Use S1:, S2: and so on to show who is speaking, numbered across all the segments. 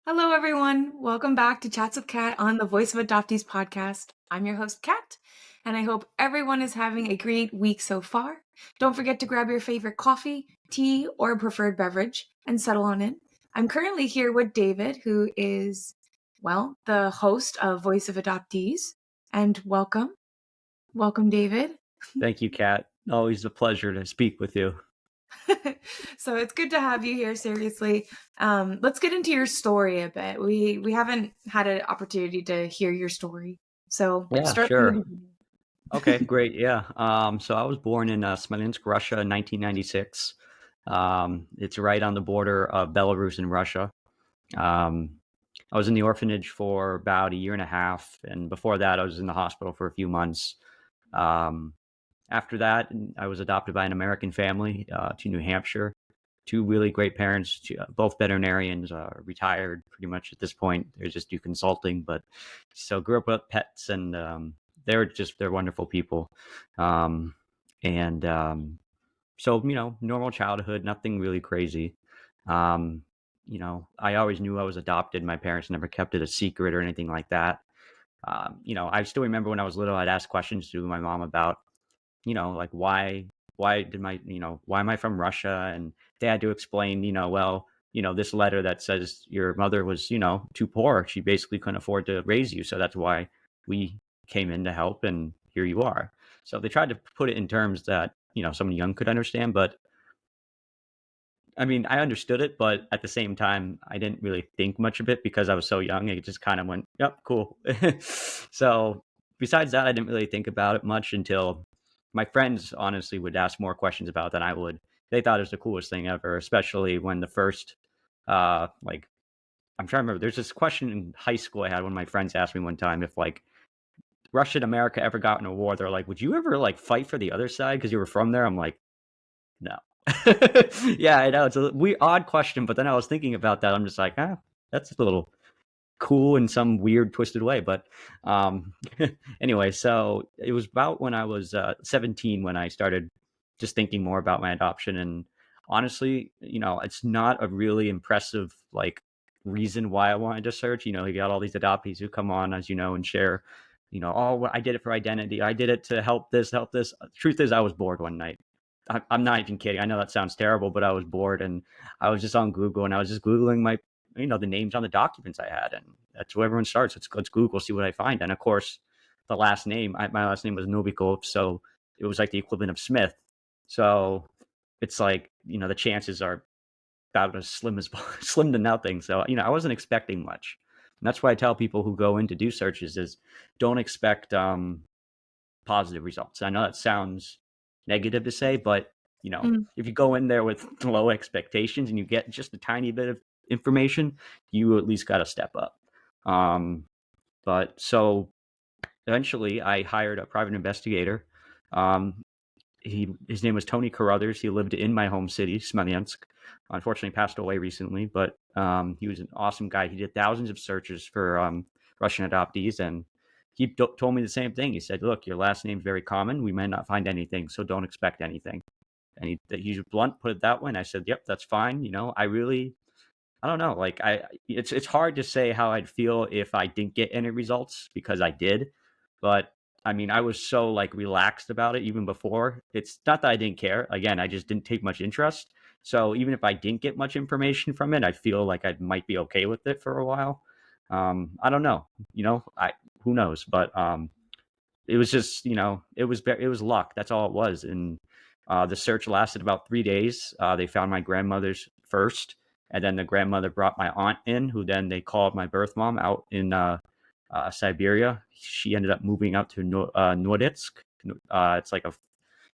S1: Hello, everyone. Welcome back to Chats with Kat on the Voice of Adoptees podcast. I'm your host, Kat, and I hope everyone is having a great week so far. Don't forget to grab your favorite coffee, tea, or preferred beverage and settle on in. I'm currently here with David, who is, the host of Voice of Adoptees. And welcome. Welcome, David.
S2: Thank you, Kat. Always a pleasure to speak with you.
S1: So it's good to have you here, seriously. Let's get into your story a bit. We haven't had an opportunity to hear your story. So
S2: Yeah,
S1: start from the
S2: sure.
S1: beginning.
S2: Okay, great. Yeah. So I was born in Smolensk, Russia in 1996. It's right on the border of Belarus and Russia. Um, I was in the orphanage for about a year and a half, and before that, I was in the hospital for a few months. Um, After that, I was adopted by an American family to New Hampshire. Two really great parents, both veterinarians, retired pretty much at this point. They just do consulting, but so grew up with pets, and they're wonderful people. Um, and So normal childhood, nothing really crazy. Um, I always knew I was adopted. My parents never kept it a secret or anything like that. I still remember when I was little, I'd ask questions to my mom about like why am I from Russia? And they had to explain, well, this letter that says your mother was, too poor. She basically couldn't afford to raise you. So that's why we came in to help, and here you are. So they tried to put it in terms that, someone young could understand. But I mean, I understood it, but at the same time, I didn't really think much of it because I was so young. It just kind of went, yep, cool. So besides that, I didn't really think about it much until my friends honestly would ask more questions about it than I would. They thought it was the coolest thing ever, especially when the first, like, I'm trying to remember. There's this question in high school I had. One of my friends asked me one time if like Russia and America ever got in a war. They're like, would you ever like fight for the other side because you were from there? I'm like, no. Yeah, I know it's a weird, odd question, but then I was thinking about that. I'm just like, that's a little cool in some weird, twisted way. But um, anyway, so it was about when I was 17 when I started just thinking more about my adoption. And honestly, it's not a really impressive like reason why I wanted to search. You got all these adoptees who come on, as you know, and share. Oh, well, I did it for identity. I did it to help this, help this. Truth is, I was bored one night. I'm not even kidding. I know that sounds terrible, but I was bored and I was just on Google and I was just Googling the names on the documents I had. And that's where everyone starts. Let's Google, see what I find. And of course, the last name, my last name was Novikov. So it was like the equivalent of Smith. So it's like, the chances are about as slim as slim to nothing. So, I wasn't expecting much. And that's why I tell people who go in to do searches is don't expect, positive results. I know that sounds negative to say, but
S1: Mm.
S2: if you go in there with low expectations and you get just a tiny bit of information, you at least got to step up. But so eventually, I hired a private investigator. Um, his name was Tony Carruthers. He lived in my home city, Smolensk. Unfortunately, passed away recently, but he was an awesome guy. He did thousands of searches for Russian adoptees, and he told me the same thing. He said, "Look, your last name's very common. We might not find anything, so don't expect anything." And he was blunt, put it that way. And I said, "Yep, that's fine." I don't know. Like it's hard to say how I'd feel if I didn't get any results because I did, but I mean, I was so like relaxed about it even before. It's not that I didn't care. Again, I just didn't take much interest. So even if I didn't get much information from it, I feel like I might be okay with it for a while. I don't know. I who knows? But it was just it was luck. That's all it was. And the search lasted about 3 days. They found my grandmother's first, and then the grandmother brought my aunt in, who then they called my birth mom out in Siberia. She ended up moving out to Norditsk. It's like a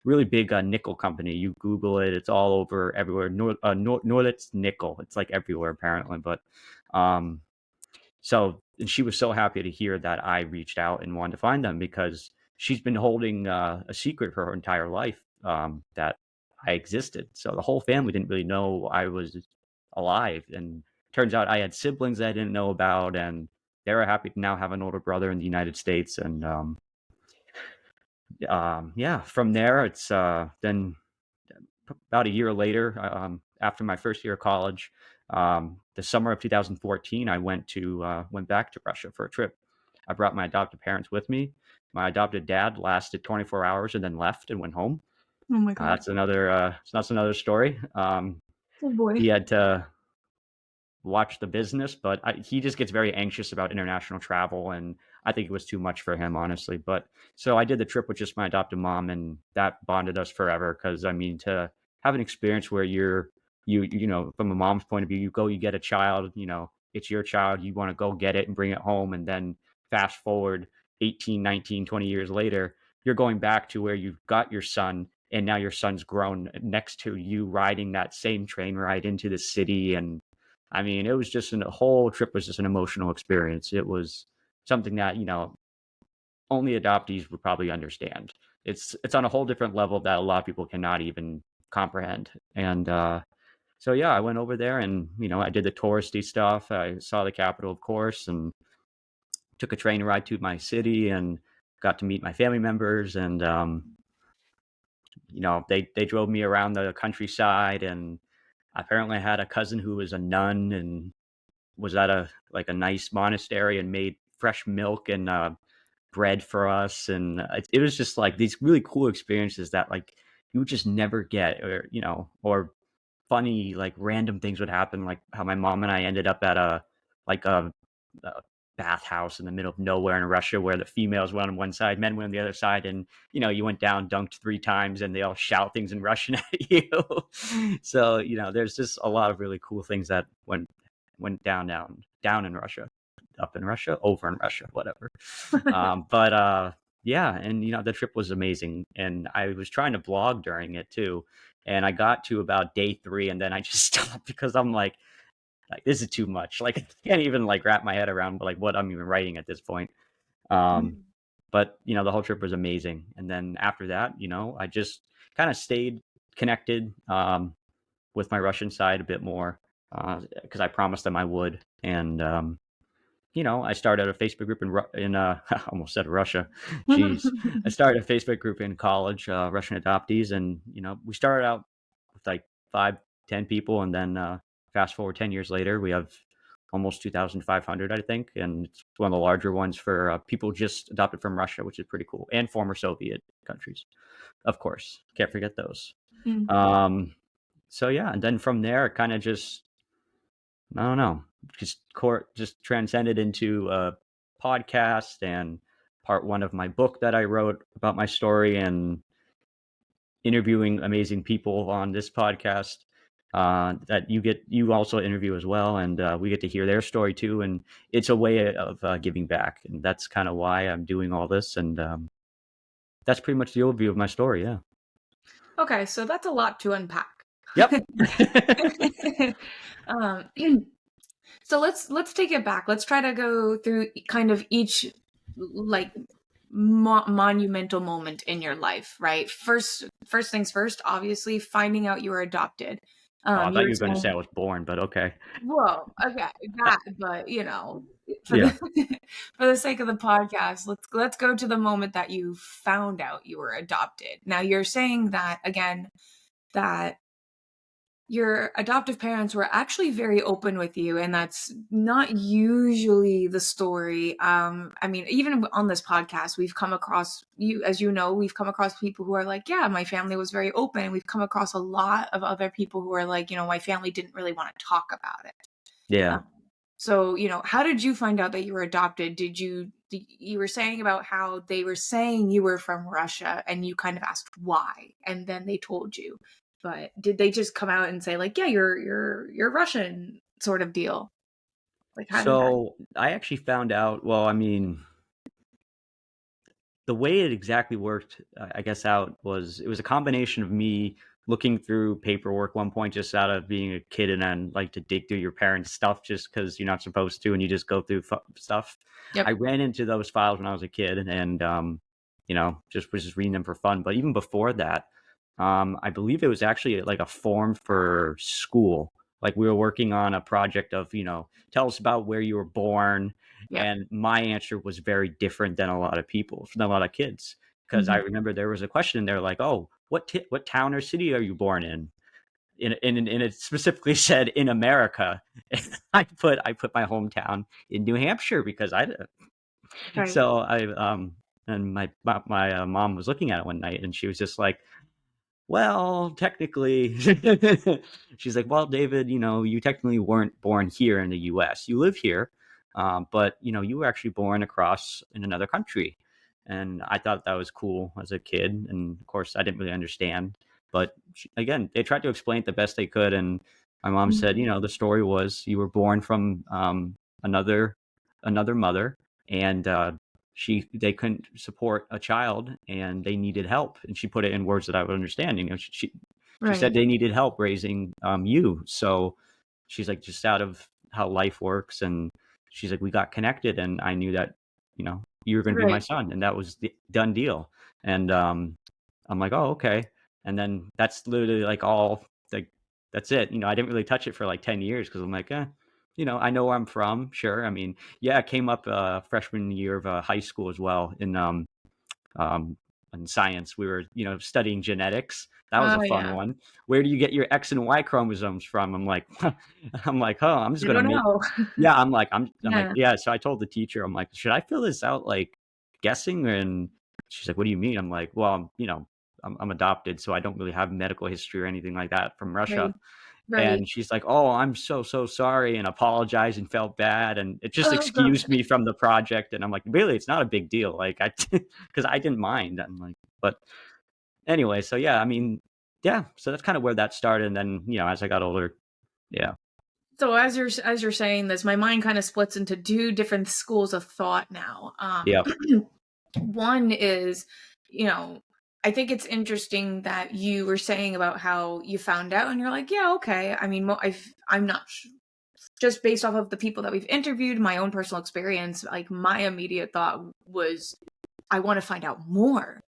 S2: really big nickel company. You Google it; it's all over everywhere. Norditsk nickel. It's like everywhere apparently. But um, so and she was so happy to hear that I reached out and wanted to find them because she's been holding a secret for her entire life, that I existed. So the whole family didn't really know I was alive. And turns out I had siblings that I didn't know about, and they were happy to now have an older brother in the United States. And yeah, from there, it's then about a year later, after my first year of college, The summer of 2014, I went back to Russia for a trip. I brought my adopted parents with me. My adopted dad lasted 24 hours and then left and went home.
S1: Oh my God.
S2: That's another story.
S1: Oh boy.
S2: He had to watch the business, but he just gets very anxious about international travel, and I think it was too much for him, honestly. But so I did the trip with just my adopted mom, and that bonded us forever. Because I mean, to have an experience where you know, from a mom's point of view, you go, you get a child, you know, it's your child, you want to go get it and bring it home, and then fast forward 18, 19, 20 years later, you're going back to where you've got your son, and now your son's grown next to you, riding that same train ride into the city. And I mean, it was just the whole trip was just an emotional experience. It was something that, you know, only adoptees would probably understand. It's on a whole different level that a lot of people cannot even comprehend. And so yeah, I went over there and, you know, I did the touristy stuff. I saw the capital, of course, and took a train ride to my city and got to meet my family members. And you know, they drove me around the countryside, and apparently I had a cousin who was a nun and was at a nice monastery and made fresh milk and bread for us. And it was just like these really cool experiences that like you would just never get, or you know, or funny like random things would happen, like how my mom and I ended up at like a bathhouse in the middle of nowhere in Russia, where the females went on one side, men went on the other side, and you know, you went down, dunked 3 times, and they all shout things in Russian at you. So you know, there's just a lot of really cool things that went down in Russia, up in Russia, over in Russia, whatever. But yeah, and you know, the trip was amazing, and I was trying to blog during it too, and I got to about day 3, and then I just stopped because I'm like this is too much. Like I can't even like wrap my head around like what I'm even writing at this point. Um, but you know, the whole trip was amazing, and then after that, you know, I just kind of stayed connected with my Russian side a bit more because I promised them I would. And you know, I started a Facebook group I almost said Russia. Jeez. I started a Facebook group in college, Russian adoptees. And, you know, we started out with like 5, 10 people. And then fast forward 10 years later, we have almost 2,500, I think. And it's one of the larger ones for people just adopted from Russia, which is pretty cool. And former Soviet countries, of course. Can't forget those.
S1: Mm.
S2: Um, so yeah, and then from there, it kind of just I don't know, just transcended into a podcast and part 1 of my book that I wrote about my story, and interviewing amazing people on this podcast that you also interview as well, and we get to hear their story too, and it's a way of giving back, and that's kind of why I'm doing all this, and that's pretty much the overview of my story. Yeah.
S1: Okay, so that's a lot to unpack.
S2: Yep.
S1: um, so let's take it back. Let's try to go through kind of each like monumental moment in your life, right? First things first, obviously finding out you were adopted.
S2: Oh, I
S1: You
S2: thought
S1: were
S2: you were going to say I
S1: saying,
S2: was born, but okay.
S1: whoa, okay,
S2: Uh,
S1: that, but you know, for the
S2: yeah.
S1: for the sake of the podcast, let's go to the moment that you found out you were adopted. Now you're saying that again, that your adoptive parents were actually very open with you, and that's not usually the story. I mean, even on this podcast, we've come across you, as you know, we've come across people who are like, yeah, my family was very open. We've come across a lot of other people who are like, you know, my family didn't really want to talk about it.
S2: Yeah.
S1: um, so, you know, how did you find out that you were adopted? You were saying about how they were saying you were from Russia and you kind of asked why, and then they told you. But did they just come out and say like, yeah, you're Russian sort of deal? Like how did that?
S2: So I actually found out, well, I mean, the way it exactly worked, I guess, out was it was a combination of me looking through paperwork one point, just out of being a kid, and then like to dig through your parents' stuff just because you're not supposed to, and you just go through stuff. I
S1: Yep.
S2: ran into those files when I was a kid, and you know, just was just reading them for fun. But even before that, I believe it was actually like a form for school. Like we were working on a project of, you know, tell us about where you were born,
S1: Yep.
S2: and my answer was very different than a lot of people, than a lot of kids. Because I
S1: Hmm.
S2: remember there was a question in there like, "Oh, what town or city are you born in?" and it specifically said in America. I put my hometown in New Hampshire because
S1: Right.
S2: so I and my mom was looking at it one night and she was just like, well, technically, she's like, well, David, you technically weren't born here in the US. You live here, but you were actually born across in another country. And I thought that was cool as a kid. And of course, I didn't really understand. But again, they tried to explain it the best they could. And my mom said,
S1: Mhm.
S2: the story was you were born from another another mother, and they couldn't support a child and they needed help, and she put it in words that I would understand. She said
S1: Right.
S2: they needed help raising you. So she's like, just out of how life works, and she's like, we got connected and I knew that you were going to be my
S1: Right.
S2: son, and that was the done deal. And I'm like, oh, okay. And then that's literally like all, like, that's it. I didn't really touch it for like 10 years because I'm like, I know where I'm from. Sure. I mean, yeah, I came up freshman year of high school as well um, in science. We were, studying genetics. That was
S1: Oh
S2: a fun
S1: yeah.
S2: one. Where do you get your X and Y chromosomes from? I'm like, oh, I'm just
S1: I
S2: gonna
S1: don't
S2: make.
S1: know.
S2: Yeah, I'm like,
S1: Yeah.
S2: yeah. So I told the teacher, I'm like, should I fill this out like guessing? And she's like, what do you mean? I'm like, well, I'm adopted, so I don't really have medical history or anything like that from
S1: Right.
S2: Russia.
S1: Right.
S2: And she's like, "Oh, I'm so sorry," and apologized and felt bad, and it just
S1: Oh
S2: excused
S1: god.
S2: me from the project. And I'm like, "Really, it's not a big deal." Like because I didn't mind. I'm like, but anyway, so yeah, I mean, yeah, so that's kind of where that started. And then as I got older, yeah,
S1: So as you're saying this, my mind kind of splits into two different schools of thought now.
S2: yeah,
S1: One is, you know, I think it's interesting that you were saying about how you found out and you're like, yeah, okay. I mean, I'm not just based off of the people that we've interviewed, my own personal experience, like my immediate thought was, I want to find out more.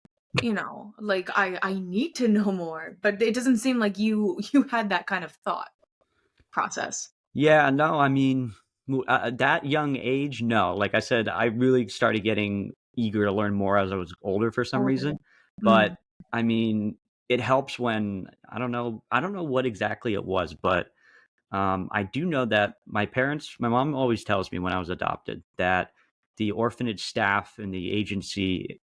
S1: Like I need to know more. But it doesn't seem like you had that kind of thought process.
S2: yeah. No, I mean, that young age, no. Like I said, I really started getting eager to learn more as I was older for some
S1: Older.
S2: reason. But
S1: Mm.
S2: I mean, it helps when I don't know what exactly it was, but I do know that my mom always tells me when I was adopted that the orphanage staff and the agency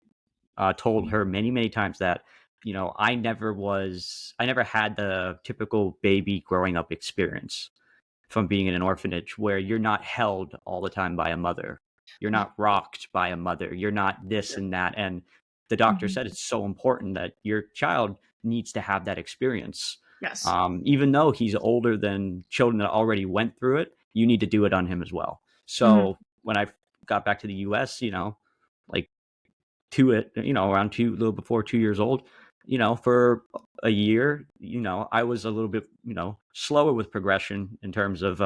S2: told her many, many times that, I never had the typical baby growing up experience from being in an orphanage where you're not held all the time by a mother. You're not rocked by a mother. You're not this and that. And the doctor
S1: Mhm.
S2: said it's so important that your child needs to have that experience.
S1: Yes.
S2: Even though he's older than children that already went through it, you need to do it on him as well.
S1: Mhm.
S2: So when I got back to the US, like around a little before 2 years old, for a year, I was a little bit, slower with progression in terms of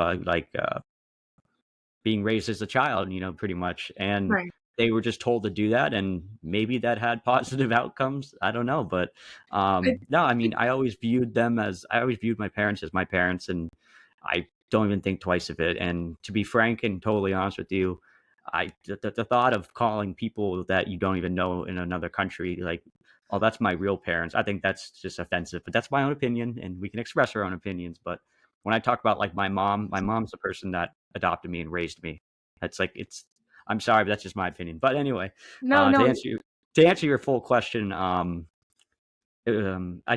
S2: being raised as a child, pretty much. And
S1: Right.
S2: they were just told to do that, and maybe that had positive outcomes. I don't know, but
S1: I
S2: no, I mean,
S1: think
S2: I always viewed my parents as my parents, and I don't even think twice of it. And to be frank and totally honest with you, the thought of calling people that you don't even know in another country like, oh, that's my real parents, I think that's just offensive. But that's my own opinion, and we can express our own opinions. But when I talk about like my mom's the person that adopted me and raised me. That's like it's. I'm sorry, but that's just my opinion. But anyway,
S1: no,
S2: to
S1: no.
S2: answer your full question, I'd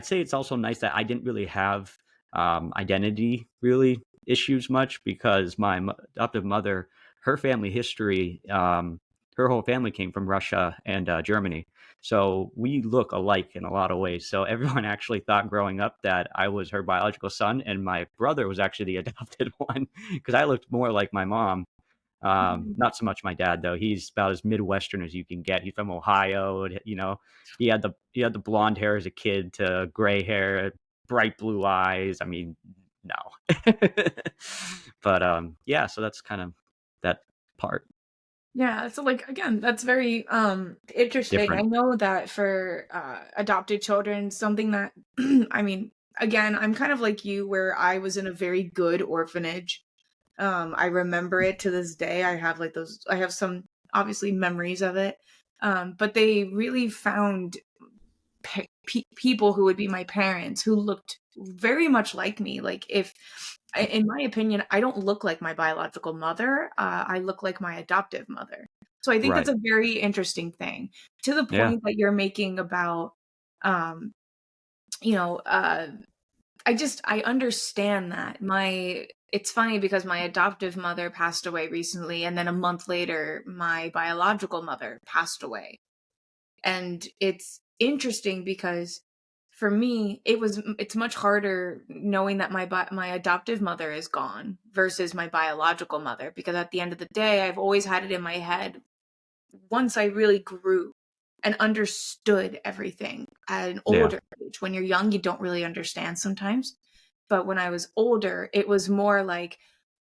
S2: say it's also nice that I didn't really have identity really issues much because my adoptive mother, her family history, her whole family came from Russia and Germany. So we look alike in a lot of ways. So everyone actually thought growing up that I was her biological son, and my brother was actually the adopted one because I looked more like my mom. Not so much my dad though. He's about as Midwestern as you can get. He's from Ohio. And, he had the blonde hair as a kid to gray hair, bright blue eyes. I mean, no. But yeah. So that's kind of that part.
S1: Yeah, so like again, that's very interesting. I
S2: Different.
S1: know that for adopted children, something that I mean, again, I'm kind of like you where I was in a very good orphanage. I remember it to this day. I have some obviously memories of it. But they really found people who would be my parents who looked very much like me. Like, if in my opinion, I don't look like my biological mother. I look like my adoptive mother. So I think that's
S2: Right.
S1: a very interesting thing, to the
S2: Yeah.
S1: point that you're making about, um, you know, I understand that. It's funny because my adoptive mother passed away recently, and then a month later, my biological mother passed away. And it's interesting because for me, it's much harder knowing that my adoptive mother is gone versus my biological mother, because at the end of the day, I've always had it in my head, once I really grew and understood everything at an
S2: Yeah.
S1: older age. When you're young, you don't really understand sometimes. But when I was older, it was more like,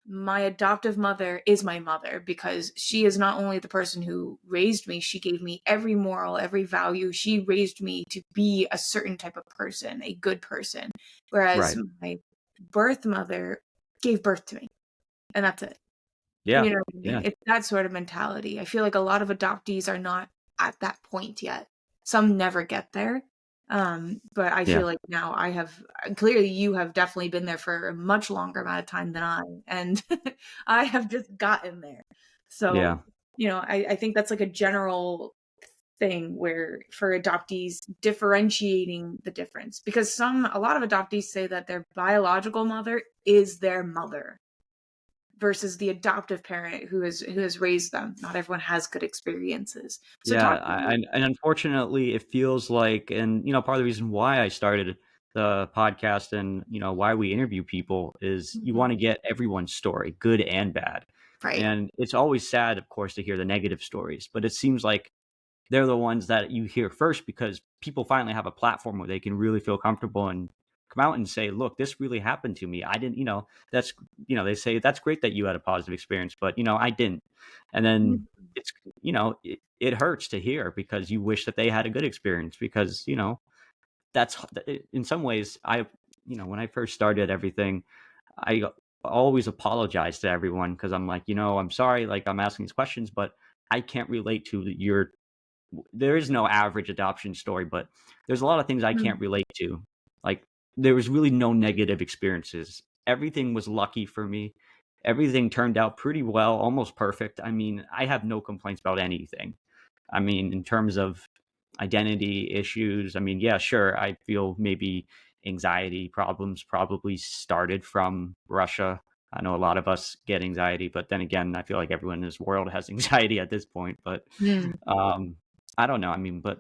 S1: my adoptive mother is my mother, because she is not only the person who raised me, she gave me every moral, every value. She raised me to be a certain type of person, a good person. Whereas
S2: Right.
S1: my birth mother gave birth to me, and that's it.
S2: Yeah.
S1: You know what I mean?
S2: Yeah.
S1: It's that sort of mentality. I feel like a lot of adoptees are not at that point yet. Some never get there. But I
S2: Yeah.
S1: feel like now I have, clearly you have definitely been there for a much longer amount of time than I, and I have just gotten there.
S2: Yeah.
S1: So, I think that's like a general thing, where for adoptees, differentiating the difference, because a lot of adoptees say that their biological mother is their mother versus the adoptive parent who has raised them. Not everyone has good experiences. So
S2: Yeah,
S1: talk to me.
S2: and unfortunately, it feels like, and part of the reason why I started the podcast and why we interview people is you
S1: Mhm.
S2: want to get everyone's story, good and bad.
S1: Right.
S2: And it's always sad, of course, to hear the negative stories, but it seems like they're the ones that you hear first because people finally have a platform where they can really feel comfortable and come out and say, look, this really happened to me. I didn't, that's, they say, that's great that you had a positive experience, but, I didn't. And then
S1: Mhm.
S2: it's, it hurts to hear because you wish that they had a good experience because, that's in some ways, when I first started everything, I always apologize to everyone because I'm like, I'm sorry, like I'm asking these questions, but I can't relate to your there is no average adoption story, but there's a lot of things I can't
S1: Mhm.
S2: relate to. Like there was really no negative experiences. Everything was lucky for me. Everything turned out pretty well, almost perfect. I mean, I have no complaints about anything. I mean, in terms of identity issues, I mean, yeah, sure, I feel maybe anxiety problems probably started from Russia. I know a lot of us get anxiety, but then again, I feel like everyone in this world has anxiety at this point. But
S1: Mm.
S2: um, I don't know. I mean, but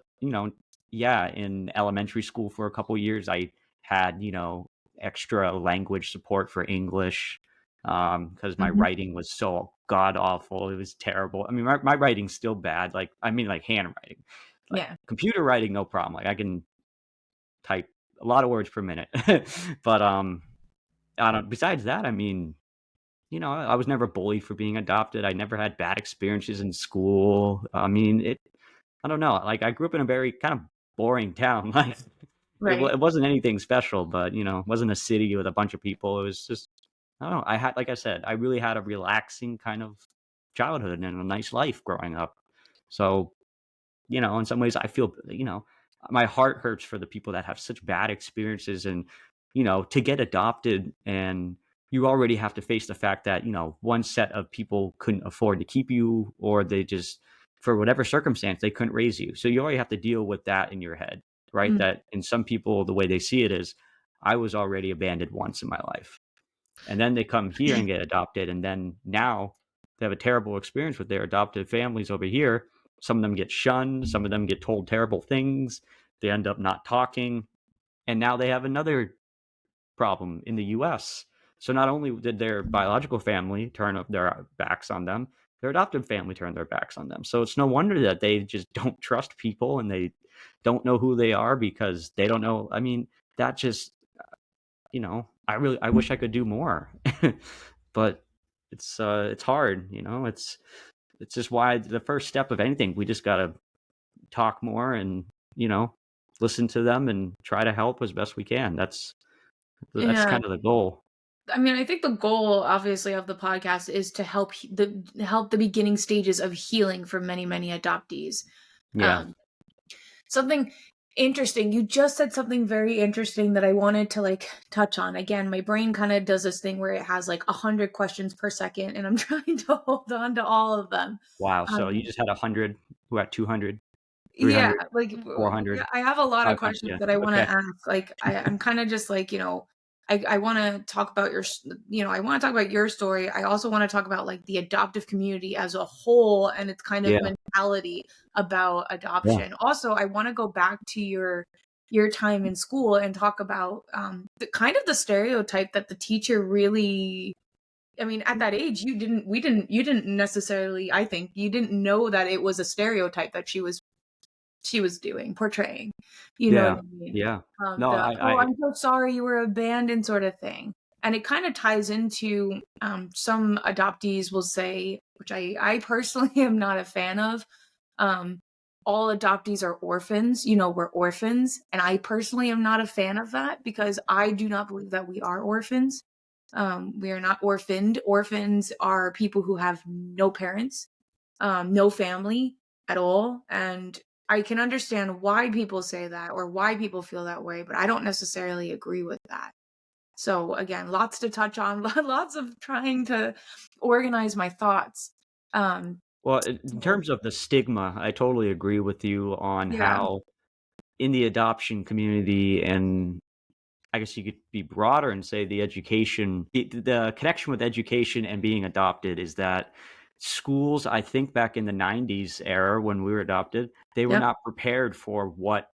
S2: yeah, in elementary school for a couple years, I had extra language support for English because my
S1: Mhm.
S2: writing was so god awful. It was terrible. I mean, my writing's still bad. Like, I mean, like handwriting, like
S1: Yeah.
S2: computer writing, no problem. Like I can type a lot of words per minute, but I don't. Besides that, I mean, I was never bullied for being adopted. I never had bad experiences in school. I mean, I don't know. Like I grew up in a very kind of boring town. Like
S1: Right.
S2: it wasn't anything special, but it wasn't a city with a bunch of people. It was just I don't know. I had, like I said, I really had a relaxing kind of childhood and a nice life growing up. So in some ways I feel, my heart hurts for the people that have such bad experiences and, to get adopted and you already have to face the fact that, one set of people couldn't afford to keep you or they just, for whatever circumstance, they couldn't raise you. So you already have to deal with that in your head, right?
S1: Mm.
S2: That in some people, the way they see it is, I was already abandoned once in my life. And then they come here and get adopted. And then now they have a terrible experience with their adopted families over here. Some of them get shunned, some of them get told terrible things. They end up not talking. And now they have another problem in the US. So not only did their biological family turn up their backs on them, their adopted family turned their backs on them. So it's no wonder that they just don't trust people and they don't know who they are because they don't know. I mean, that just I wish I could do more. But it's hard, it's just why the first step of anything, we just gotta talk more and, you know, listen to them and try to help as best we can. That's
S1: Yeah.
S2: kind of the goal.
S1: I mean, I think the goal, obviously, of the podcast is to help the beginning stages of healing for many, many adoptees.
S2: Yeah.
S1: Um, something. Interesting. You just said something very interesting that I wanted to like touch on. Again, my brain kind of does this thing where it has like 100 questions per second, and I'm trying to hold on to all of them.
S2: Wow. So you
S1: Um,
S2: just had 100, who had 200,
S1: yeah,
S2: 300,
S1: like yeah,
S2: 400,
S1: I have a lot of
S2: 500.
S1: questions
S2: Yeah.
S1: that I want to
S2: Okay.
S1: ask. Like I'm kind of just like, I want to talk about I want to talk about your story. I also want to talk about like the adoptive community as a whole and its kind of
S2: Yeah.
S1: mentality about
S2: Yeah.
S1: adoption. Also, I want to go back to your time in school and talk about the kind of the stereotype that the teacher really. I mean, at that age, you didn't necessarily, I think, you didn't know that it was a stereotype that she was doing, portraying. You know what
S2: Yeah.
S1: I mean?
S2: Yeah. No,
S1: The, "Oh,
S2: I
S1: I'm so sorry you were abandoned," sort of thing. And it kinda ties into, some adoptees will say, which I personally am not a fan of, um, all adoptees are orphans, we're orphans, and I personally am not a fan of that because I do not believe that we are orphans. We are not orphaned. Orphans are people who have no parents, no family at all. And I can understand why people say that or why people feel that way, but I don't necessarily agree with that. So again, lots to touch on, lots of trying to organize my thoughts. Um,
S2: well, in
S1: so,
S2: terms of the stigma, I totally agree with you on
S1: yeah,
S2: how in the adoption community, and I guess you could be broader and say the education, the connection with education and being adopted is that schools, I think back in the 90s era when we were adopted, they were
S1: yep,
S2: not prepared for what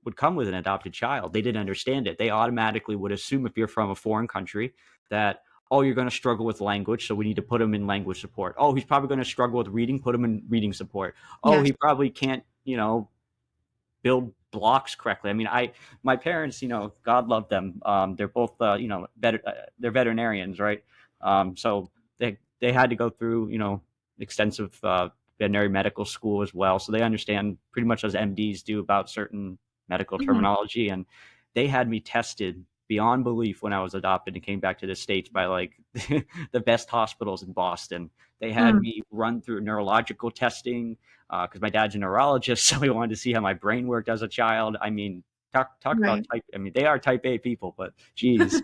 S2: would come with an adopted child. They didn't understand it. They automatically would assume if you're from a foreign country that, oh, you're going to struggle with language, so we need to put him in language support. Oh, he's probably going to struggle with reading, put him in reading support. Oh,
S1: yes,
S2: he probably can't, build blocks correctly. I mean, my parents, God love them. They're both, they're veterinarians, right? So they had to go through, extensive veterinary medical school as well. So they understand pretty much as MDs do about certain medical
S1: mhm,
S2: terminology. And they had me tested beyond belief when I was adopted and came back to the States by like the best hospitals in Boston. They had
S1: mm,
S2: me run through neurological testing because my dad's a neurologist, so he wanted to see how my brain worked as a child. I mean, talk about
S1: right,
S2: type. I mean, they are type A people, but geez.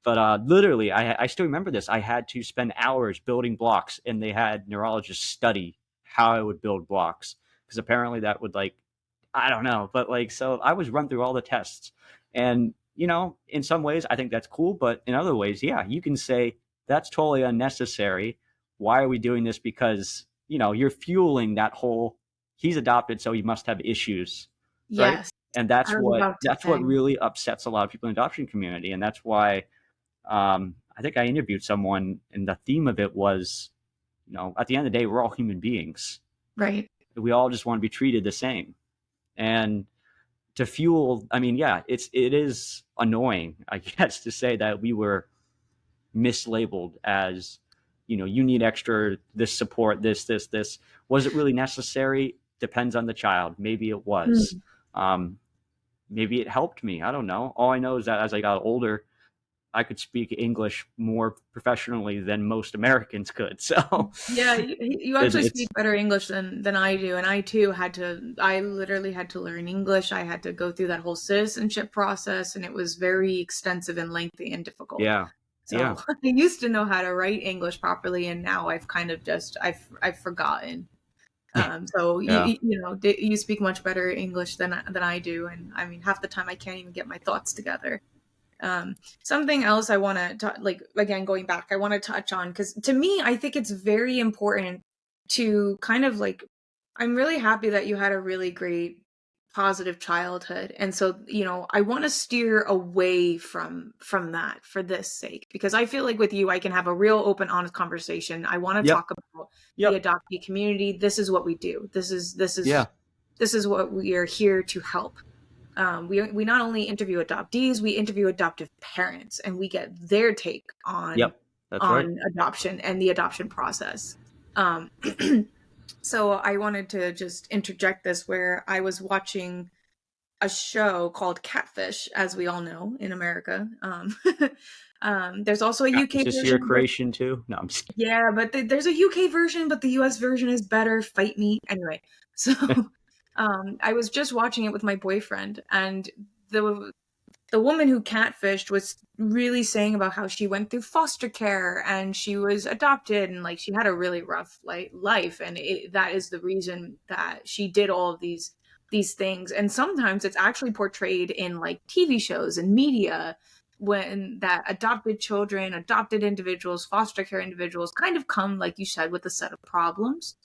S2: But literally, I still remember this. I had to spend hours building blocks, and they had neurologists study how I would build blocks because apparently that would like I don't know, but like so I was run through all the tests, and in some ways I think that's cool, but in other ways, yeah, you can say that's totally unnecessary. Why are we doing this? Because you're fueling that whole he's adopted, so he must have issues, right?
S1: yes.
S2: And
S1: I was about to
S2: that's what
S1: say,
S2: really upsets a lot of people in the adoption community, and that's why I think I interviewed someone, and the theme of it was, at the end of the day, we're all human beings.
S1: right,
S2: We all just want to be treated the same, and to fuel. I mean, yeah, it is annoying, I guess, to say that we were mislabeled as, you need extra this support, this. Was it really necessary? Depends on the child. Maybe it was.
S1: mm,
S2: Um, maybe it helped me. I don't know. All I know is that as I got older, I could speak English more professionally than most Americans could. So
S1: yeah, you
S2: it,
S1: actually
S2: it's
S1: speak better English than I do, and I too I literally had to learn English. I had to go through that whole citizenship process, and it was very extensive and lengthy and difficult.
S2: yeah,
S1: So
S2: yeah,
S1: I used to know how to write English properly, and now I've kind of just I've forgotten. So
S2: yeah.
S1: you speak much better English than I do, and I mean half the time I can't even get my thoughts together. Something else I want to like again going back, I want to touch on because to me I think it's very important to kind of like I'm really happy that you had a really great positive childhood, and so I want to steer away from that for this sake because I feel like with you I can have a real open honest conversation. I want to
S2: Yep,
S1: talk about the
S2: yep,
S1: adoptee community. This is what we do.
S2: yeah,
S1: This is what we are here to help. We not only interview adoptees, we interview adoptive parents, and we get their take
S2: yep. That's right.
S1: on adoption and the adoption process. Um, so I wanted to just interject this where I was watching a show called Catfish, as we all know in America. There's also a
S2: Yeah.
S1: UK
S2: Is this your
S1: version, but
S2: creation too? No, I'm just
S1: yeah, but there's a UK version, but the US version is better. Fight me anyway. So I was just watching it with my boyfriend, and the the woman who catfished was really saying about how she went through foster care and she was adopted, and like she had a really rough life, and that is the reason that she did all of these things. And sometimes it's actually portrayed in like TV shows and media, when that adopted children, adopted individuals, foster care individuals kind of come, like you said, with a set of problems.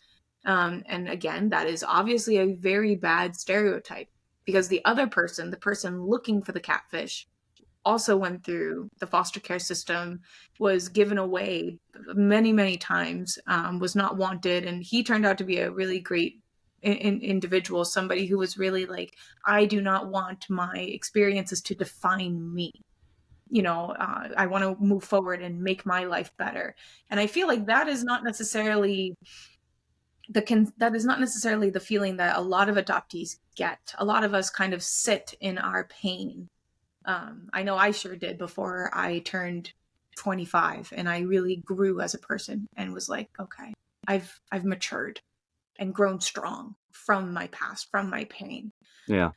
S1: And again, that is obviously a very bad stereotype, because the other person, the person looking for the catfish, also went through the foster care system, was given away many, many times, was not wanted. And he turned out to be a really great individual, somebody who was really like, I do not want my experiences to define me. I want to move forward and make my life better. And I feel like that is not necessarily the feeling that a lot of adoptees get. A lot of us kind of sit in our pain. I know I sure did before I turned 25, and I really grew as a person and was like, okay, I've matured and grown strong from my past, from my pain.
S2: Yeah.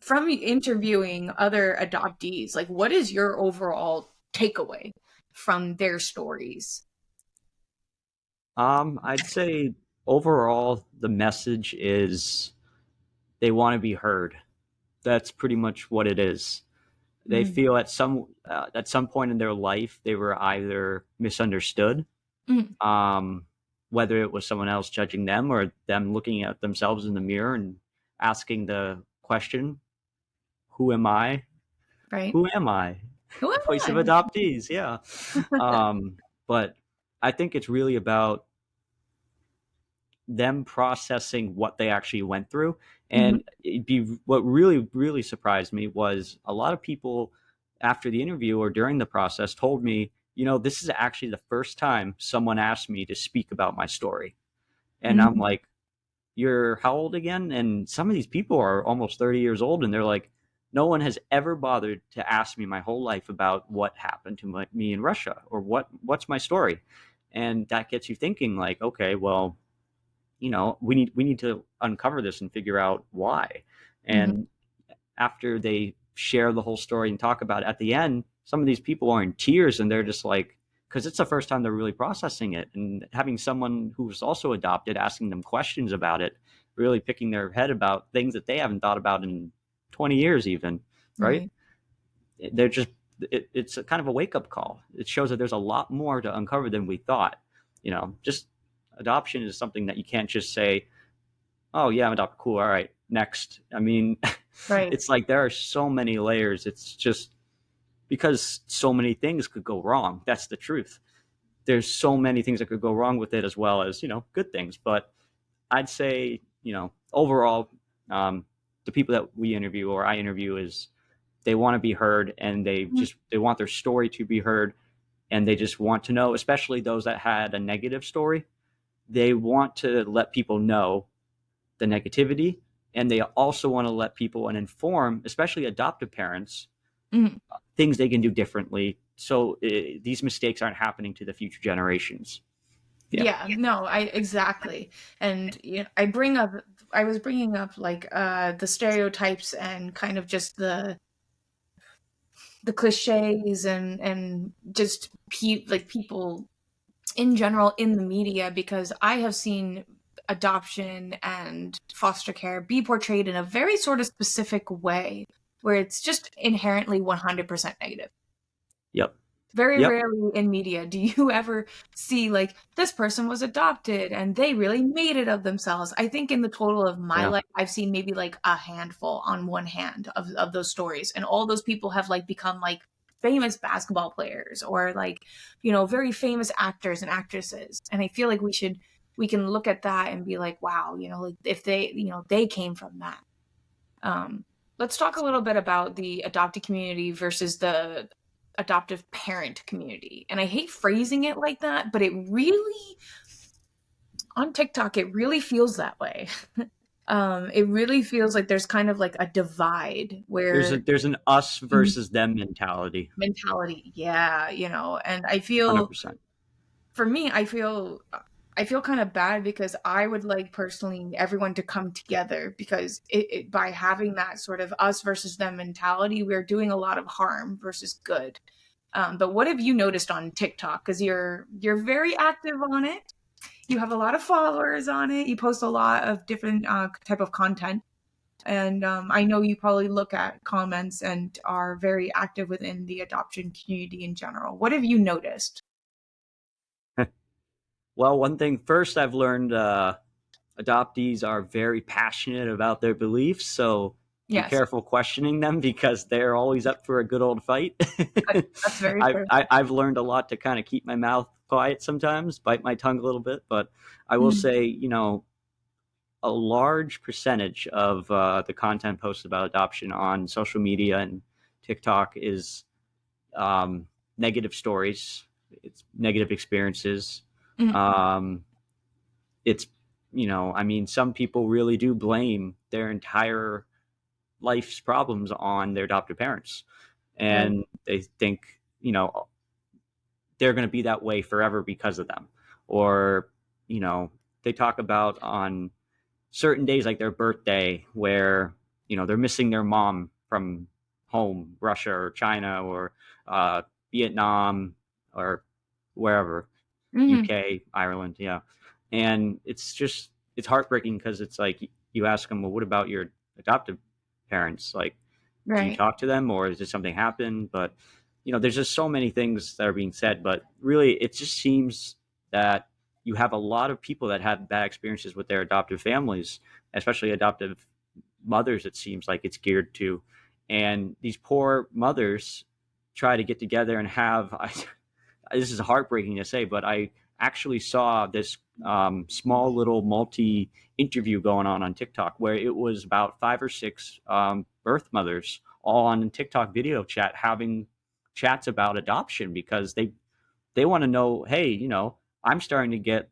S1: From interviewing other adoptees, like, what is your overall takeaway from their stories?
S2: I'd say overall the message is they want to be heard. That's pretty much what it is. They
S1: Mm.
S2: feel at some point in their life they were either misunderstood,
S1: Mm.
S2: whether it was someone else judging them or them looking at themselves in the mirror and asking the question, "Who am I?
S1: Right?
S2: Who am I?"
S1: Who am
S2: Voice of
S1: I?
S2: Adoptees, yeah. But I think it's really about them processing what they actually went through.
S1: Mhm.
S2: And what really, really surprised me was a lot of people after the interview or during the process told me, this is actually the first time someone asked me to speak about my story. And I'm
S1: Mhm.
S2: like, you're how old again? And some of these people are almost 30 years old, and they're like, no one has ever bothered to ask me my whole life about what happened to me in Russia, or what's my story. And that gets you thinking, like, okay, well, we need to uncover this and figure out why.
S1: Mhm.
S2: And after they share the whole story and talk about it at the end, some of these people are in tears, and they're just like, because it's the first time they're really processing it, and having someone who's also adopted asking them questions about it, really picking their head about things that they haven't thought about in 20 years even, right?
S1: Right.
S2: They're just it's a kind of a wake-up call. It shows that there's a lot more to uncover than we thought. Just adoption is something that you can't just say, oh yeah, I'm adopted, cool, all right, next. I mean,
S1: Right.
S2: it's like there are so many layers. It's just because so many things could go wrong. That's the truth. There's so many things that could go wrong with it, as well as good things. But I'd say overall, the people that we interview or I interview is they want to be heard, and
S1: Mhm.
S2: they want their story to be heard, and they just want to know, especially those that had a negative story. They want to let people know the negativity, and they also want to let people and inform, especially adoptive parents,
S1: Mhm.
S2: things they can do differently, so these mistakes aren't happening to the future generations. Yeah.
S1: Yeah, no, I exactly. And I was bringing up like the stereotypes and kind of just the cliches and just like people in general in the media, because I have seen adoption and foster care be portrayed in a very sort of specific way, where it's just inherently 100% negative.
S2: Yep.
S1: Very
S2: Yep.
S1: rarely in media do you ever see like this person was adopted and they really made it of themselves. I think in the total of my
S2: Yeah.
S1: life, I've seen maybe like a handful on one hand of those stories. And all those people have like become like famous basketball players, or like, very famous actors and actresses. And I feel like we can look at that and be like, wow, like if they came from that. Um, let's talk a little bit about the adopted community versus the adoptive parent community. And I hate phrasing it like that, but it really, on TikTok, it really feels that way. It really feels like there's kind of like a divide
S2: There's
S1: where
S2: an us versus them mentality.
S1: mentality, yeah, and I ffeel
S2: 100%.
S1: for me, I feel I feel kind of bad because I would like personally everyone to come together because by having that sort of us versus them mentality, we're doing a lot of harm versus good. But what have you noticed on TikTok? Because you're very active on it. You have a lot of followers on it. You post a lot of different type of content, and I know you probably look at comments and are very active within the adoption community in general. What have you noticed?
S2: Well, one thing first I've learned, adoptees are very passionate about their beliefs, so be
S1: Yes,
S2: careful questioning them because they're always up for a good old fight.
S1: that's very true.
S2: I've learned a lot to kind of keep my mouth quiet sometimes, bite my tongue a little bit, but I will
S1: Mm,
S2: say, a large percentage of the content posted about adoption on social media and TikTok is um, negative stories, it's negative experiences.
S1: mm,
S2: Um, it's I mean, some people really do blame their entire life's problems on their adoptive parents,
S1: right.
S2: and they think they're going to be that way forever because of them, or you know they talk about on certain days like their birthday where they're missing their mom from home, Russia or China or uh, Vietnam or wherever,
S1: Mm,
S2: UK, Ireland, yeah. And it's heartbreaking because it's like you ask them, well, what about your adoptive parents? Like, do you
S1: right.
S2: talk to them or does something happen? But there's just so many things that are being said. But really, it just seems that you have a lot of people that have bad experiences with their adoptive families, especially adoptive mothers. It seems like it's geared to, and these poor mothers try to get together and have. This is heartbreaking to say, but I actually saw this small little multi interview going on TikTok where it was about five or six birth mothers all on TikTok video chat having chats about adoption because they want to know, hey, I'm starting to get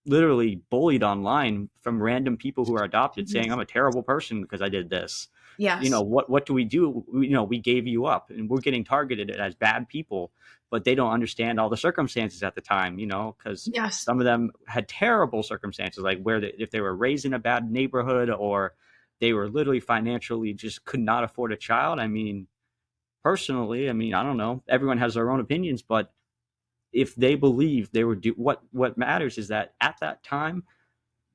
S2: literally bullied online from random people who are adopted saying
S1: Yes.
S2: I'm a terrible person because I did this.
S1: Yes.
S2: What do we do? We gave you up and we're getting targeted as bad people, but they don't understand all the circumstances at the time, because
S1: Yes.
S2: some of them had terrible circumstances, like if they were raised in a bad neighborhood or they were literally financially just could not afford a child. I mean, personally, I mean, I don't know. Everyone has their own opinions, but if they believe they were what matters is that at that time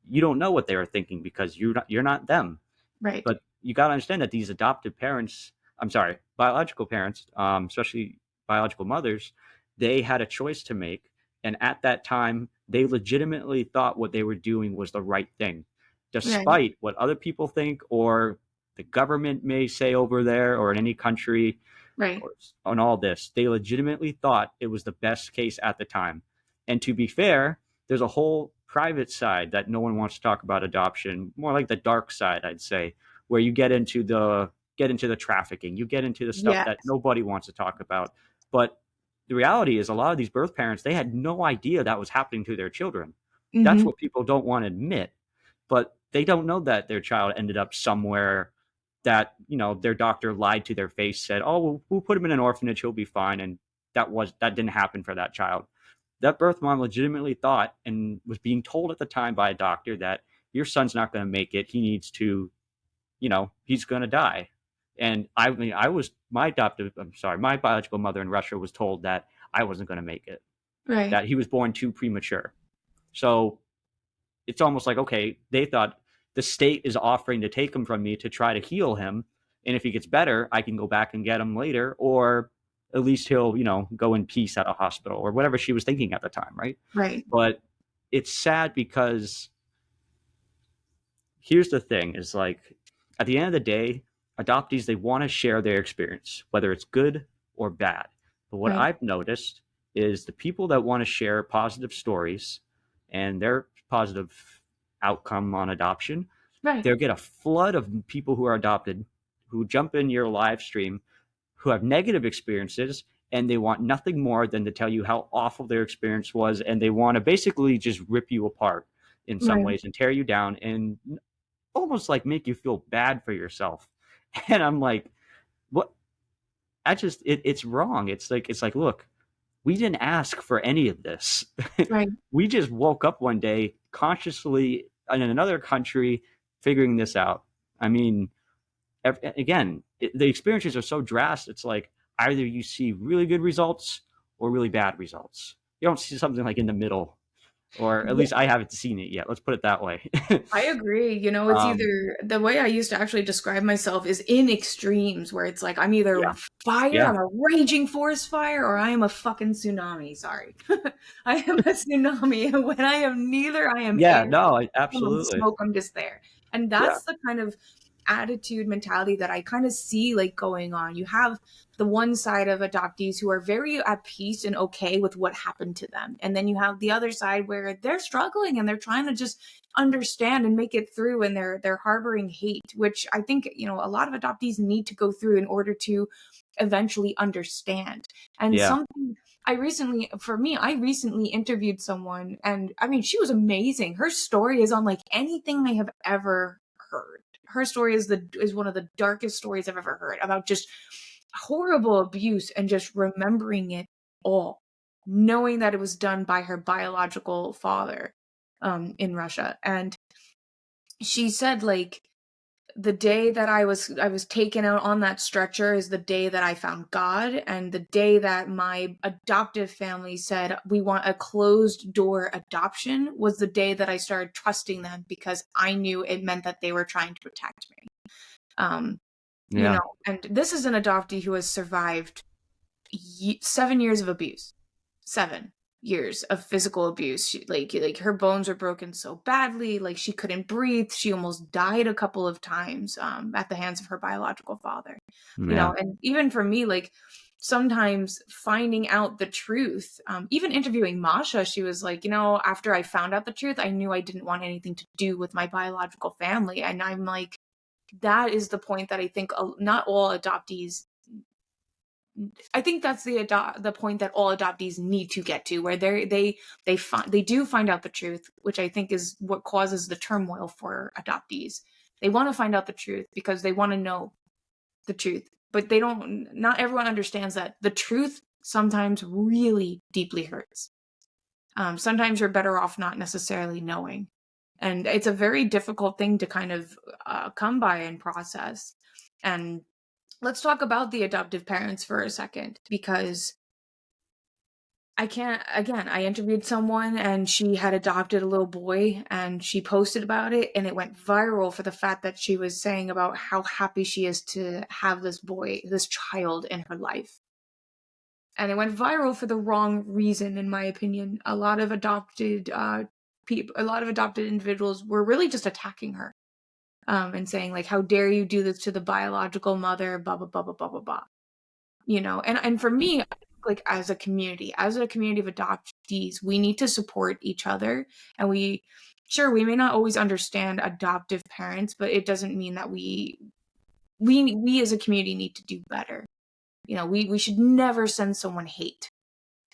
S2: you don't know what they were thinking because you're not them.
S1: Right.
S2: But you got to understand that these adoptive parents, I'm sorry, biological parents, especially biological mothers, they had a choice to make. And at that time, they legitimately thought what they were doing was the right thing,
S1: Right.
S2: despite what other people think or the government may say over there or in any country
S1: Right.
S2: or on all this. They legitimately thought it was the best case at the time. And to be fair, there's a whole private side that no one wants to talk about adoption, more like the dark side, I'd say, where you get into the trafficking, you get into the stuff
S1: Yeah.
S2: that nobody wants to talk about. But the reality is a lot of these birth parents, they had no idea that was happening to their children. That's
S1: Mm-hmm.
S2: what people don't want to admit. But they don't know that their child ended up somewhere that their doctor lied to their face, said, oh, we'll put him in an orphanage, he'll be fine. And that didn't happen for that child. That birth mom legitimately thought and was being told at the time by a doctor that your son's not going to make it, he needs to, he's going to die. And I mean, my biological mother in Russia was told that I wasn't going to make it,
S1: Right.
S2: that he was born too premature. So it's almost like, okay, they thought the state is offering to take him from me to try to heal him, and if he gets better I can go back and get him later, or at least he'll go in peace at a hospital, or whatever she was thinking at the time, right?
S1: Right.
S2: But it's sad because here's the thing, is like, at the end of the day, adoptees, they want to share their experience, whether it's good or bad. But what
S1: Right.
S2: I've noticed is the people that want to share positive stories and their positive outcome on adoption,
S1: Right.
S2: they'll get a flood of people who are adopted who jump in your live stream who have negative experiences, and they want nothing more than to tell you how awful their experience was, and they want to basically just rip you apart in some
S1: Right.
S2: ways and tear you down and almost like make you feel bad for yourself. And I'm like, what? It's wrong. It's like, look, we didn't ask for any of this.
S1: Right.
S2: We just woke up one day consciously in another country figuring this out. I mean, again, the experiences are so drastic. It's like either you see really good results or really bad results. You don't see something like in the middle, or at least I haven't seen it yet. Let's put it that way.
S1: I agree. You know, it's
S2: um,
S1: either the way I used to actually describe myself is in extremes where it's like I'm either
S2: yeah,
S1: fire,
S2: yeah,
S1: I'm a raging forest fire, or I am a fucking tsunami. Sorry. I am a tsunami. And when I am neither, I am air,
S2: yeah. No,
S1: I'm
S2: absolutely.
S1: smoke, I'm just there. And
S2: Yeah,
S1: that's the kind of attitude mentality that I kind of see like going on. You have the one side of adoptees who are very at peace and okay with what happened to them. And then you have the other side where they're struggling and they're trying to just understand and make it through, and they're harboring hate, which I think, you know, a lot of adoptees need to go through in order to eventually understand. And
S2: yeah,
S1: something I recently interviewed someone, and I mean, she was amazing. Her story is unlike anything I have ever heard. Her story is one of the darkest stories I've ever heard, about just horrible abuse and just remembering it all, knowing that it was done by her biological father in Russia. And she said, like, the day that I was taken out on that stretcher is the day that I found God, and the day that my adoptive family said we want a closed door adoption was the day that I started trusting them, because I knew it meant that they were trying to protect me. Um, you
S2: yeah.
S1: know, and this is an adoptee who has survived 7 years of abuse. 7 years of physical abuse. Like her bones were broken so badly, like she couldn't breathe. She almost died a couple of times at the hands of her biological father. You know,
S2: Yeah.
S1: and even for me, like sometimes finding out the truth, even interviewing Masha, she was like, you know, after I found out the truth, I knew I didn't want anything to do with my biological family. And I'm like, that is the point that I think not all adoptees, I think that's the point that all adoptees need to get to, where they do find out the truth, which I think is what causes the turmoil for adoptees. They want to find out the truth because they want to know the truth, but they don't. Not everyone understands that the truth sometimes really deeply hurts. Sometimes you're better off not necessarily knowing, and it's a very difficult thing to kind of come by and process. And let's talk about the adoptive parents for a second, because I can't, again, I interviewed someone and she had adopted a little boy and she posted about it, and it went viral for the fact that she was saying about how happy she is to have this boy, this child in her life. And it went viral for the wrong reason, in my opinion. A lot of adopted people, a lot of adopted individuals were really just attacking her, and saying like, how dare you do this to the biological mother, blah, blah, blah, blah, blah, blah, blah. You know, and for me, like as a community of adoptees, we need to support each other. And we may not always understand adoptive parents, but it doesn't mean that we as a community need to do better. You know, we should never send someone hate,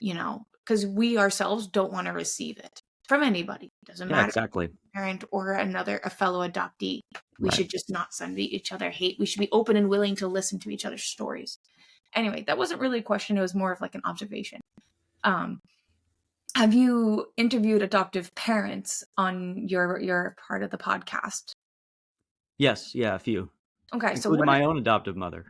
S1: you know, because we ourselves don't want to receive it from anybody. It doesn't
S2: Yeah,
S1: matter if
S2: exactly.
S1: it's a parent or a fellow adoptee. We
S2: Right.
S1: should just not send each other hate. We should be open and willing to listen to each other's stories. Anyway, that wasn't really a question. It was more of like an observation. Um, have you interviewed adoptive parents on your part of the podcast?
S2: Yes, yeah, a few,
S1: Okay, so
S2: including my own adoptive mother.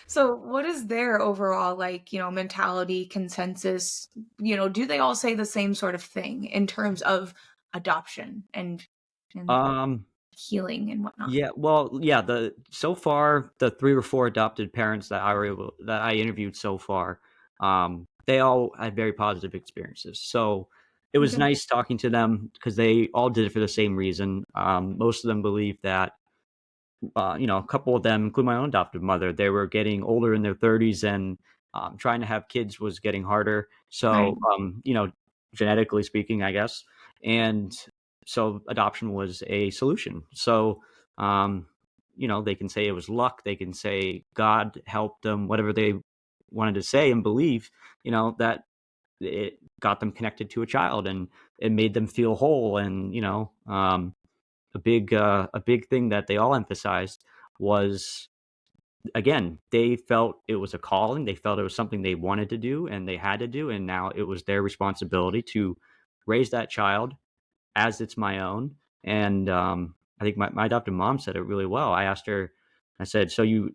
S1: so what is their overall, like, you know, mentality, consensus? You know, do they all say the same sort of thing in terms of adoption and
S2: Um,
S1: healing and whatnot?
S2: yeah, well, yeah, the so far the 3 or 4 adopted parents that I interviewed so far, they all had very positive experiences. So it was
S1: Okay.
S2: nice talking to them because they all did it for the same reason. Most of them believe that a couple of them, including my own adoptive mother, they were getting older in their 30s, and trying to have kids was getting harder.
S1: Right.
S2: So, genetically speaking, I guess. And so adoption was a solution. So, they can say it was luck. They can say God helped them, whatever they wanted to say and believe, that it got them connected to a child and it made them feel whole. And, a big thing that they all emphasized was again, they felt it was a calling. They felt it was something they wanted to do and they had to do. And now it was their responsibility to raise that child as it's my own. And I think my adopted mom said it really well. I asked her, I said, so you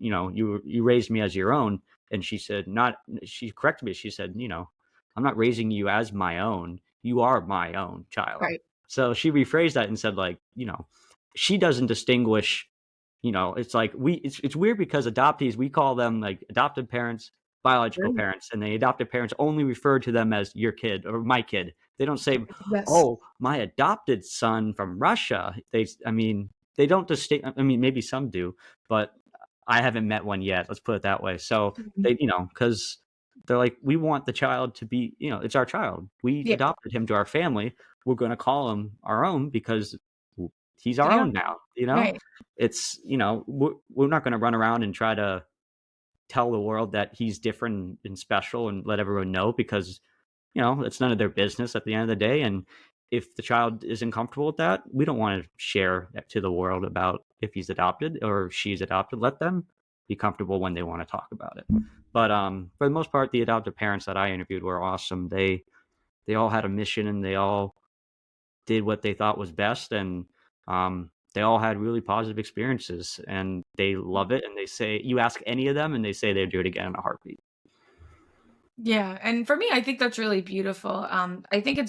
S2: raised me as your own. And she said, not, she corrected me. She said, I'm not raising you as my own. You are my own child.
S1: Right.
S2: So she rephrased that and said, like, she doesn't distinguish, it's like it's weird because adoptees, we call them like adopted parents, biological
S1: Right.
S2: parents, and the adopted parents only refer to them as your kid or my kid. They don't say,
S1: Yes.
S2: "Oh, my adopted son from Russia." They don't distinct. I mean, maybe some do, but I haven't met one yet. Let's put it that way. So
S1: Mhm.
S2: they, because they're like, we want the child to be, it's our child. We
S1: Yeah.
S2: adopted him to our family. We're going to call him our own because he's our
S1: Yeah.
S2: own now.
S1: Right.
S2: It's, we're not going to run around and try to tell the world that he's different and special and let everyone know because it's none of their business at the end of the day. And if the child isn't comfortable with that, we don't want to share that to the world about if he's adopted or she's adopted. Let them be comfortable when they want to talk about it. But for the most part, the adoptive parents that I interviewed were awesome. They all had a mission and they all did what they thought was best, and they all had really positive experiences, and they love it. And they say, you ask any of them, and they say they'd do it again in a heartbeat.
S1: Yeah, and for me, I think that's really beautiful. I think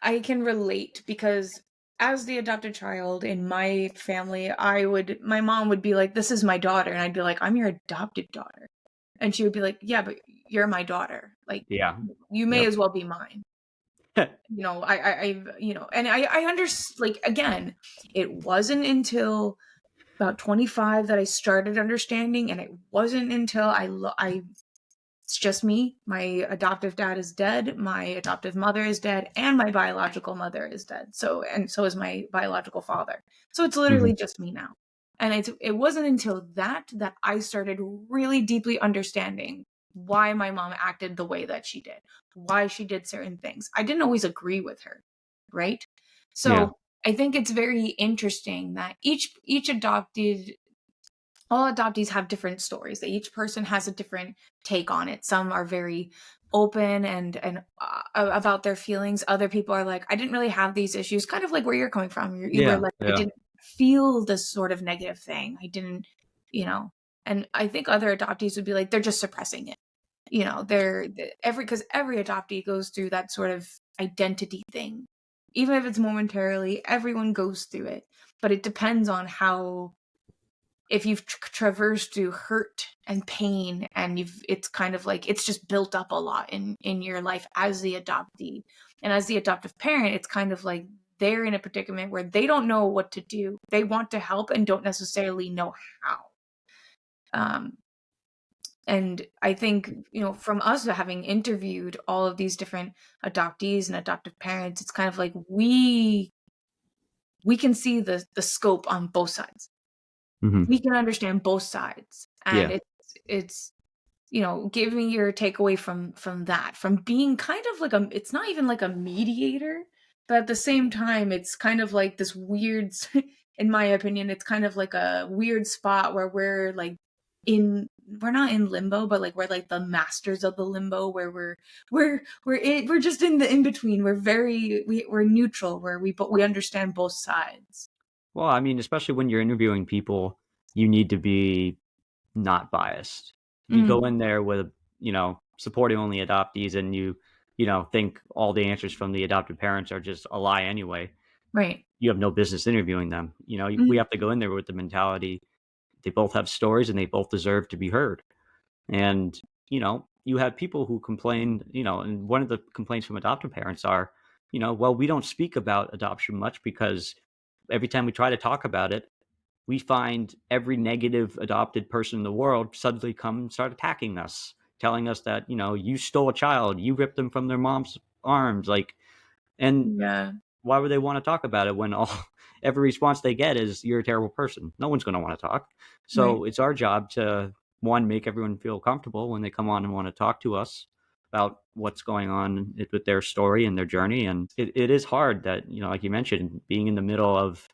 S1: I can relate because as the adopted child in my family, my mom would be like, "This is my daughter," and I'd be like, "I'm your adopted daughter," and she would be like, "Yeah, but you're my daughter. Like,
S2: Yeah.
S1: you may
S2: Yep.
S1: as well be mine." And I understand. Like again, it wasn't until about 25 that I started understanding, and it wasn't until I it's just me. My adoptive dad is dead, my adoptive mother is dead, and my biological mother is dead. So is my biological father. So it's
S2: Hmm.
S1: literally just me now. And it wasn't until that I started really deeply understanding why my mom acted the way that she did, why she did certain things. I didn't always agree with her, right?
S2: Yeah.
S1: So I think it's very interesting that each adopted all adoptees have different stories. That each person has a different take on it. Some are very open and about their feelings. Other people are like, I didn't really have these issues. Kind of like where you're coming from. You were
S2: Yeah.
S1: like, I
S2: Yeah.
S1: didn't feel this sort of negative thing. I didn't, you know. And I think other adoptees would be like, they're just suppressing it. Because every adoptee goes through that sort of identity thing, even if it's momentarily. Everyone goes through it, but it depends on how if you've traversed through hurt and pain and it's kind of like it's just built up a lot in your life as the adoptee. And as the adoptive parent, it's kind of like they're in a predicament where they don't know what to do. They want to help and don't necessarily know how. um and I think, from us having interviewed all of these different adoptees and adoptive parents, it's kind of like we can see the scope on both sides.
S2: Hmm.
S1: We can understand both sides, and
S2: Yeah.
S1: it's give me your takeaway from that, from being kind of like it's not even like a mediator, but at the same time it's kind of like this weird in my opinion, it's kind of like a weird spot where we're like in we're not in limbo, but like we're like the masters of the limbo, where we're just in the in between. We're neutral, where we understand both sides.
S2: Well, I mean, especially when you're interviewing people, you need to be not biased. You go
S1: Mm,
S2: in there with, supporting only adoptees and you think all the answers from the adopted parents are just a lie anyway.
S1: right.
S2: You have no business interviewing them. We
S1: Mm,
S2: have to go in there with the mentality they both have stories and they both deserve to be heard. And, you have people who complain, and one of the complaints from adoptive parents are, well, we don't speak about adoption much because every time we try to talk about it, we find every negative adopted person in the world suddenly come and start attacking us, telling us that, you stole a child, you ripped them from their mom's arms. Like, and
S1: yeah.
S2: why would they want to talk about it when all every response they get is you're a terrible person? No one's going to want to talk.
S1: Right.
S2: So it's our job to one, make everyone feel comfortable when they come on and want to talk to us about what's going on with their story and their journey. And it is hard that, like you mentioned, being in the middle of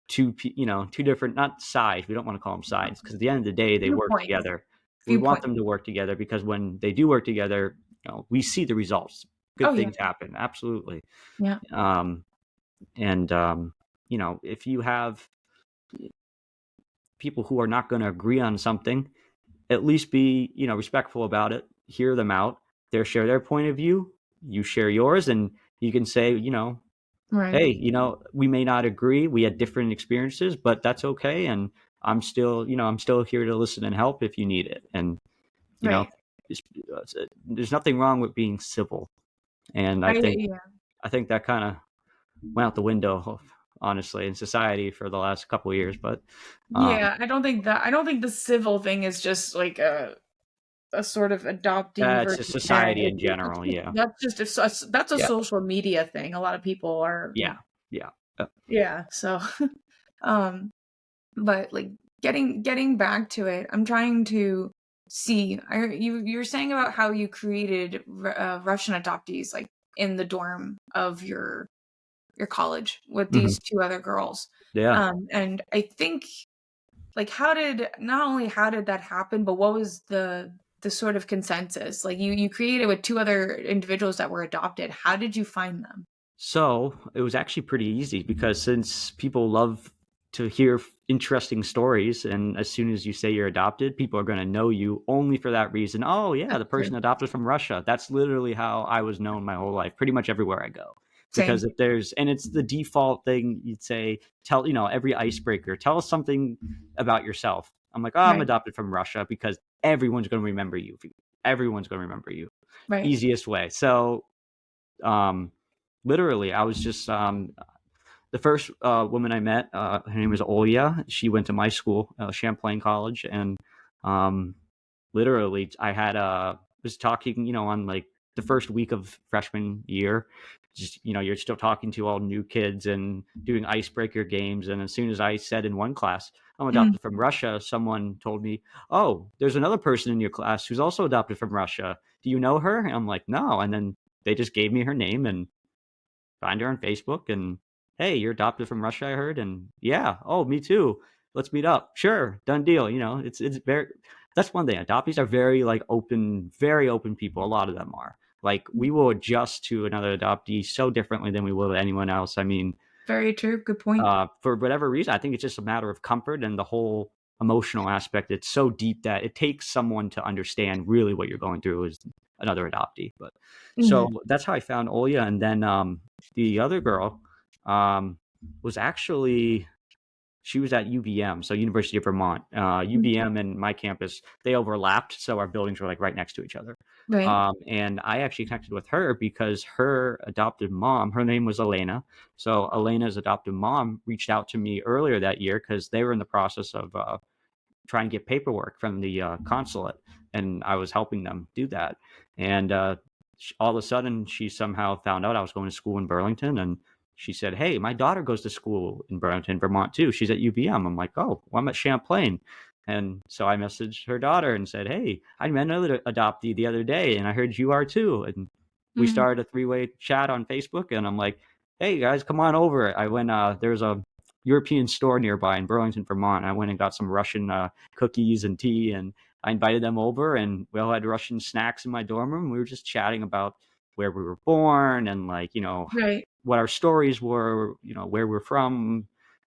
S2: two different, not sides. We don't want to call them sides because at the end of the day they work
S1: Viewpoints.
S2: together. We want
S1: Viewpoint.
S2: them to work together because when they do work together, we see the results.
S1: Oh
S2: Good
S1: yeah.
S2: things happen. Absolutely.
S1: Yeah.
S2: Um, and if you have people who are not going to agree on something, at least be respectful about it. Hear them out. They share their point of view. You share yours, and you can say,
S1: Right.
S2: hey, we may not agree. We had different experiences, but that's okay. And I'm still here to listen and help if you need it. And you know,
S1: Right.
S2: there's nothing wrong with being civil. And I think
S1: Yeah.
S2: I think that kind of went out the window, honestly, in society for the last couple of years. But
S1: Yeah, I don't think the civil thing is just like a sort of adoptee
S2: it's just
S1: versus parent.
S2: society in general. Yeah,
S1: That's just that's a
S2: yeah,
S1: social media thing. A lot of people are,
S2: yeah, yeah.
S1: yeah. So, um, but like getting back to it, I'm trying to see. You're saying about how you created Russian adoptees like in the dorm of your college with
S2: Hmm.
S1: these two other girls.
S2: Yeah.
S1: And I think like not only how did that happen, but what was the sort of consensus? Like you created with two other individuals that were adopted. How did you find them?
S2: So it was actually pretty easy because since people love to hear interesting stories, and as soon as you say you're adopted, people are going to know you only for that reason. Oh, yeah,
S1: That's
S2: the
S1: true.
S2: person adopted from Russia. That's literally how I was known my whole life, pretty much everywhere I go.
S1: Same.
S2: Because and it's the default thing you'd say, every icebreaker, tell us something about yourself. I'm like, oh, I'm
S1: Right.
S2: adopted from Russia because everyone's going to remember you. Everyone's going to remember you.
S1: Right.
S2: Easiest way. So, um, literally, I was just the first woman I met. Her name was Olya. She went to my school, Champlain College, and um, literally, I had was talking, on like the first week of freshman year. Just you're still talking to all new kids and doing icebreaker games. And as soon as I said in one class, I'm
S1: Mm,
S2: adopted from Russia, someone told me, "Oh, there's another person in your class who's also adopted from Russia. Do you know her?" And I'm like, "No." And then they just gave me her name and find her on Facebook and hey, you're adopted from Russia, I heard, and yeah, oh, me too. Let's meet up. Sure, done deal. It's very. That's one thing. Adoptees are very open people. A lot of them are. Like we will adjust to another adoptee so differently than we will to anyone else. I mean,
S1: very true. Good point.
S2: for whatever reason, I think it's just a matter of comfort and the whole emotional aspect. It's so deep that it takes someone to understand really what you're going through as another adoptee. But so
S1: Mhm.
S2: that's how I found Olya, and then the other girl um, was actually she was at UVM, so University of Vermont.
S1: Mm,
S2: UVM and my campus, they overlapped, so our buildings were like right next to each other.
S1: right.
S2: And I actually connected with her because her adopted mom, her name was Elena. So Elena's adopted mom reached out to me earlier that year because they were in the process of try and get paperwork from the consulate, and I was helping them do that. And all of a sudden, she somehow found out I was going to school in Burlington, and she said, "Hey, my daughter goes to school in Burlington, Vermont too. She's at UVM." I'm like, "Oh, well, I'm at Champlain." And so I messaged her daughter and said, "Hey, I met another adoptee the other day, and I heard you are too." And we
S1: Mm,
S2: started a three-way chat on Facebook, and I'm like, "Hey guys, come on over." I went. There's a European store nearby in Burlington, Vermont. I went and got some Russian cookies and tea, and I invited them over, and we all had Russian snacks in my dorm room. We were just chatting about where we were born and like
S1: right.
S2: what our stories were, where we're from,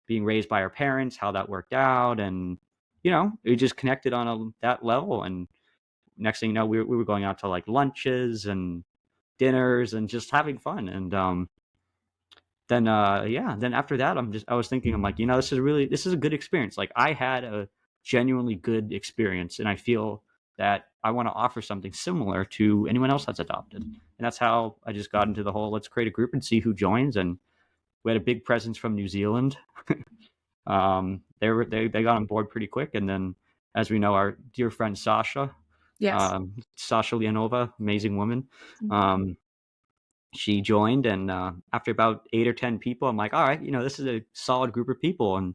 S2: being raised by our parents, how that worked out, and we just connected on that level. And next thing you know, we were going out to like lunches and dinners and just having fun. And then yeah, then after that I was thinking, I'm like, this is a good experience. Like I had a genuinely good experience, and I feel that I want to offer something similar to anyone else that's adopted. And that's how I just got into the whole let's create a group and see who joins. And we had a big presence from New Zealand. They got on board pretty quick. And then as we know, our dear friend Sasha,
S1: Yes.
S2: Sasha Leonova, amazing woman.
S1: Mm,
S2: um, she joined, and after about 8 or 10 people, I'm like, all right, this is a solid group of people. And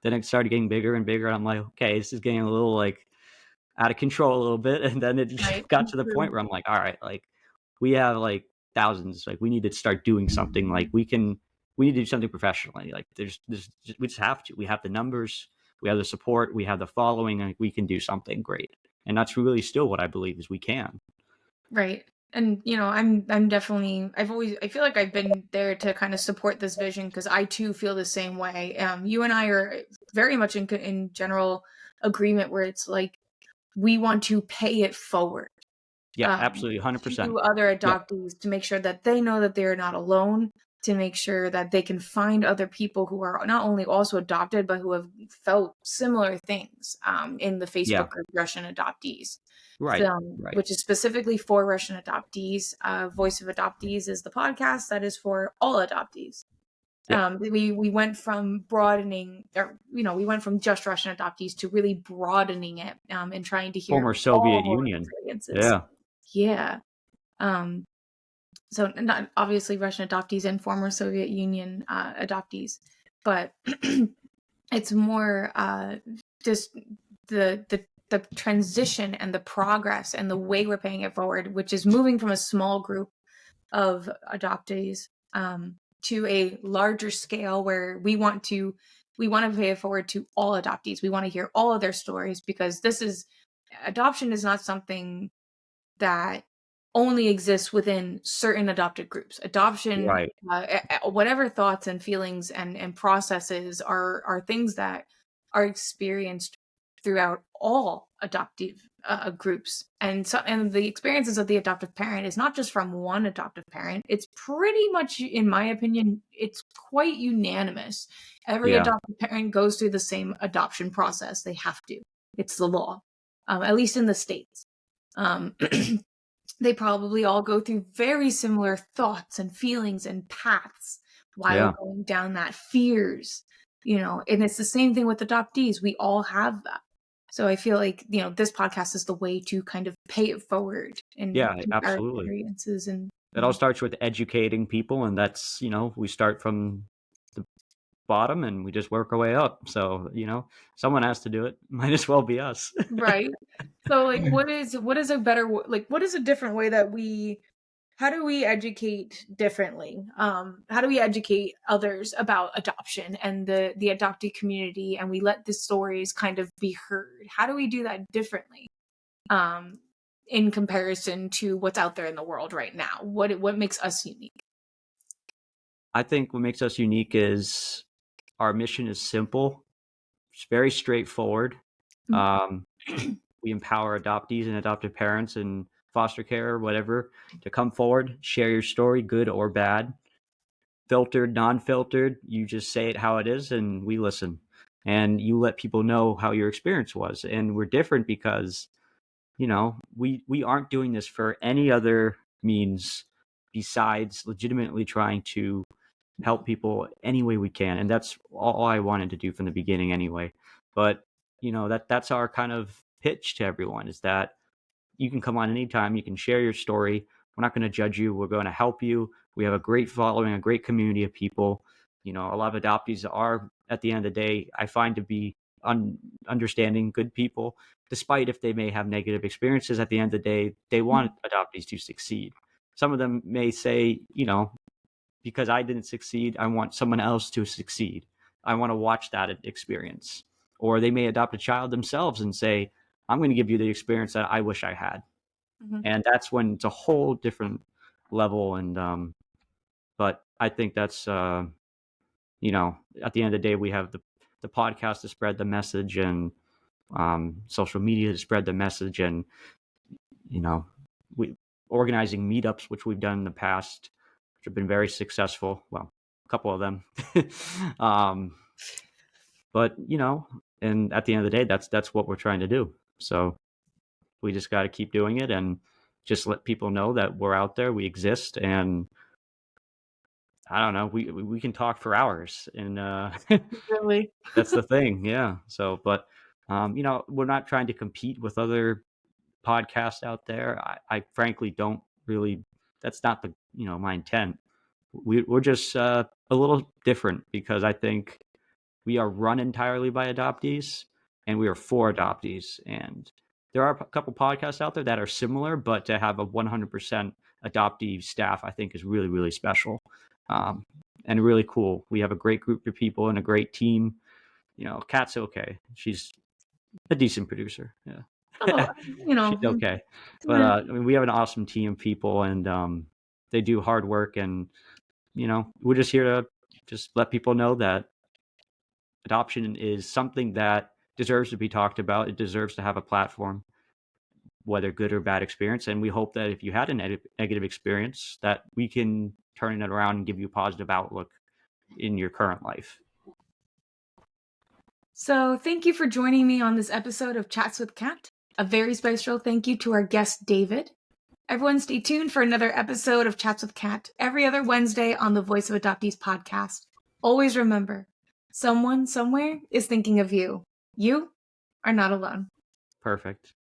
S2: then it started getting bigger and bigger, and I'm like, okay, this is getting a little like out of control a little bit. And then it
S1: right.
S2: got to the
S1: True.
S2: point where I'm like, all right, like we have like thousands, like we need to start doing something. Like we can we need to do something professionally. Like we just have to. We have the numbers, we have the support, we have the following, and we can do something great. And that's really still what I believe is we can.
S1: Right. And I'm definitely I feel like I've been there to kind of support this vision because I too feel the same way. You and I are very much in general agreement where it's like we want to pay it forward
S2: Yeah, absolutely, 100%.
S1: to other
S2: Yep.
S1: adoptees to make sure that they know that they're not alone, to make sure that they can find other people who are not only also adopted, but who have felt similar things in the
S2: Yeah.
S1: Facebook group Russian Adoptees,
S2: Right. Right.
S1: which is specifically for Russian adoptees. Voice of Adoptees is the podcast that is for all adoptees.
S2: Yeah.
S1: We went from broadening, or we went from just Russian adoptees to really broadening it and trying to hear
S2: Former Soviet
S1: all
S2: Union.
S1: experiences.
S2: Yeah.
S1: Yeah. So not obviously Russian adoptees and former Soviet Union adoptees, but it's more just the transition and the progress and the way we're paying it forward, which is moving from a small group of adoptees to a larger scale where we want to pay it forward to all adoptees. We want to hear all of their stories because adoption is not something that only exists within certain adopted groups. Adoption,
S2: Right.
S1: whatever thoughts and feelings and processes are things that are experienced throughout all adoptive groups, and the experiences of the adoptive parent is not just from one adoptive parent. It's pretty much, in my opinion, it's quite unanimous. Every
S2: Yeah.
S1: adoptive parent goes through the same adoption process. They have to. It's the law, at least in the States. Um, they probably all go through very similar thoughts and feelings and paths while
S2: Yeah.
S1: going down that fears, and it's the same thing with adoptees. We all have that. So I feel like, this podcast is the way to kind of pay it forward and
S2: Yeah,
S1: our
S2: absolutely.
S1: experiences. And
S2: It all starts with educating people, and that's, we start from the bottom and we just work our way up. So, someone has to do it. Might as well be us.
S1: right. So like, what is a better, like, what is a different way that how do we educate differently? How do we educate others about adoption and the adoptee community, and we let the stories kind of be heard? How do we do that differently, in comparison to what's out there in the world right now? What makes us unique?
S2: I think what makes us unique is our mission is simple. It's very straightforward. Um, we empower adoptees and adoptive parents and foster care or whatever to come forward, share your story, good or bad, filtered, non-filtered. You just say it how it is, and we listen. And you let people know how your experience was. And we're different because, we aren't doing this for any other means besides legitimately trying to help people any way we can. And that's all I wanted to do from the beginning anyway. But, that's our kind of pitch to everyone, is that you can come on anytime. You can share your story. We're not going to judge you. We're going to help you. We have a great following, a great community of people. A lot of adoptees are, at the end of the day, I find to be understanding, good people, despite if they may have negative experiences. At the end of the day, they want adoptees to succeed. Some of them may say, because I didn't succeed, I want someone else to succeed. I want to watch that experience. Or they may adopt a child themselves and say, I'm going to give you the experience that I wish I had.
S1: Mm-hmm.
S2: And that's when it's a whole different level. And, but I think that's, at the end of the day, we have the podcast to spread the message, and social media to spread the message. And, we organizing meetups, which we've done in the past, which have been very successful. Well, a couple of them. But, and at the end of the day, that's what we're trying to do. So we just got to keep doing it and just let people know that we're out there, we exist, and I don't know, we can talk for hours, and
S1: Really?
S2: that's the thing, yeah. So, but we're not trying to compete with other podcasts out there. I frankly don't really. That's not the my intent. We're just a little different because I think we are run entirely by adoptees, and we are for adoptees. And there are a couple podcasts out there that are similar, but to have a 100% adoptee staff, I think, is really, really special. and really cool. We have a great group of people and a great team. Kat's okay. She's a decent producer.
S1: Oh,
S2: Yeah.
S1: you know,
S2: She's okay. But
S1: eh,
S2: we have an awesome team of people, and they do hard work. And we're just here to just let people know that adoption is something that deserves to be talked about. It deserves to have a platform, whether good or bad experience. And we hope that if you had a negative experience, that we can turn it around and give you a positive outlook in your current life.
S1: so thank you for joining me on this episode of Chats with Kat. A very special thank you to our guest, David. Everyone stay tuned for another episode of Chats with Kat every other Wednesday on the Voice of Adoptees podcast. Always remember, someone somewhere is thinking of you. You are not alone.
S2: Perfect.